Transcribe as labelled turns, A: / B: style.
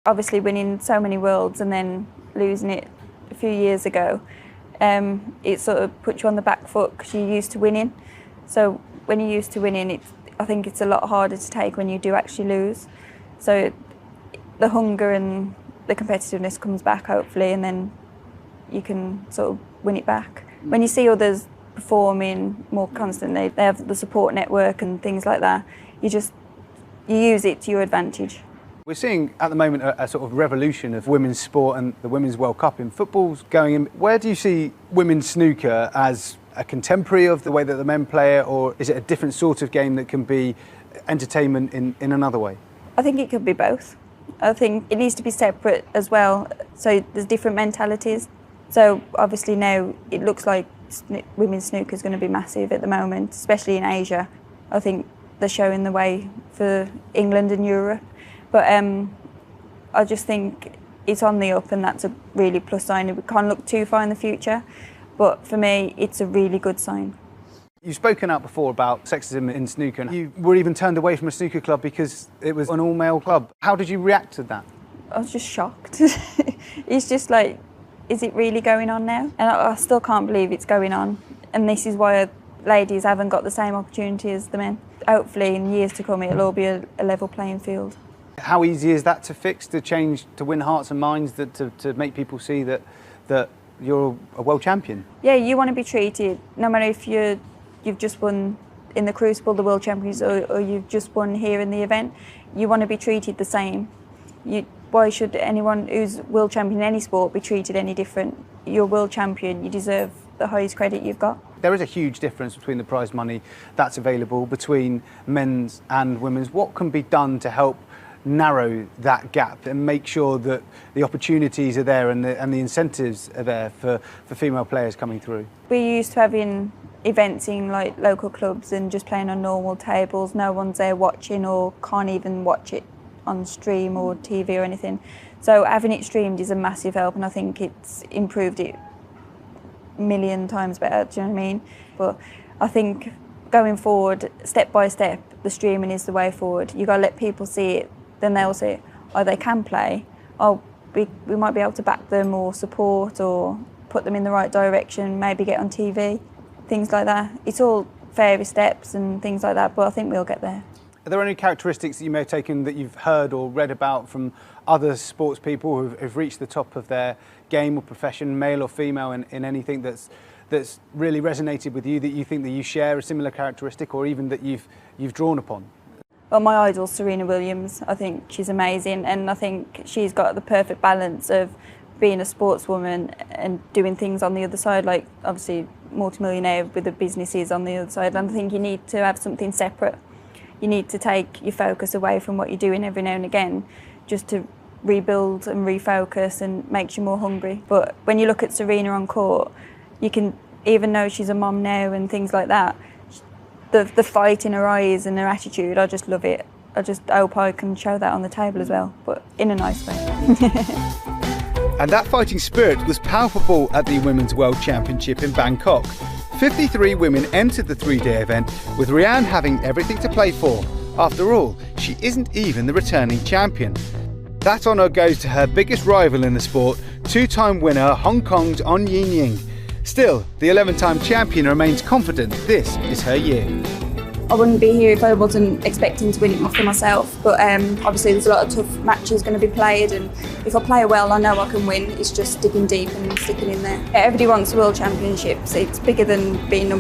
A: Obviously winning so many worlds and then losing it a few years ago, it sort of puts you on the back foot because you're used to winning. So when you're used to winning, I think it's a lot harder to take when you do actually lose. So the hunger and the competitiveness comes back hopefully, and then you can sort of win it back. When you see others performing more constantly, they have the support network and things like that, you use it to your advantage.
B: We're seeing at the moment a sort of revolution of women's sport, and the Women's World Cup in football's going in. Where do you see women's snooker as a contemporary of the way that the men play it, or is it a different sort of game that can be entertainment in another way?
A: I think it could be both. I think it needs to be separate as well, so there's different mentalities. So obviously now it looks like women's snooker is going to be massive at the moment, especially in Asia. I think they're showing the way for England and Europe. But I just think it's on the up, and that's a really plus sign. We can't look too far in the future, but for me, it's a really good sign.
B: You've spoken out before about sexism in snooker, and you were even turned away from a snooker club because it was an all-male club. How did you react to that?
A: I was just shocked. It's just like, is it really going on now? And I still can't believe it's going on. And this is why ladies haven't got the same opportunity as the men. Hopefully in years to come it'll all be a level playing field.
B: How easy is that to fix, to change, to win hearts and minds, to make people see that you're a world champion?
A: Yeah, you want to be treated, no matter if you've just won in the Crucible, the World Champions, or you've just won here in the event, you want to be treated the same. Why should anyone who's world champion in any sport be treated any different? You're world champion, you deserve the highest credit you've got.
B: There is a huge difference between the prize money that's available between men's and women's. What can be done to help narrow that gap and make sure that the opportunities are there and the incentives are there for female players coming through?
A: We're used to having events in like local clubs and just playing on normal tables. No one's there watching or can't even watch it on stream or TV or anything. So having it streamed is a massive help, and I think it's improved it a million times better, do you know what I mean? But I think going forward, step by step, the streaming is the way forward. You've got to let people see it, then they'll see, oh, they can play, oh, we might be able to back them or support or put them in the right direction, maybe get on TV, things like that. It's all fairy steps and things like that, but I think we'll get there.
B: Are there any characteristics that you may have taken that you've heard or read about from other sports people who've reached the top of their game or profession, male or female, in anything that's really resonated with you, that you think that you share a similar characteristic, or even that you've drawn upon?
A: Well, my idol, Serena Williams, I think she's amazing, and I think she's got the perfect balance of being a sportswoman and doing things on the other side, like obviously multimillionaire with the businesses on the other side. And I think you need to have something separate. You need to take your focus away from what you're doing every now and again, just to rebuild and refocus, and makes you more hungry. But when you look at Serena on court, you can, even though she's a mom now and things like that, the fight in her eyes and her attitude, I just love it. I just hope I can show that on the table as well, but in a nice way.
B: And that fighting spirit was palpable at the Women's World Championship in Bangkok. 53 women entered the three-day event, with Reanne having everything to play for. After all, she isn't even the returning champion. That honour goes to her biggest rival in the sport, two-time winner Hong Kong's On Yin Ying. Still, the 11-time champion remains confident this is her year.
A: I wouldn't be here if I wasn't expecting to win it for myself, but obviously there's a lot of tough matches going to be played, and if I play well I know I can win. It's just digging deep and sticking in there. Everybody wants World Championships. It's bigger than being number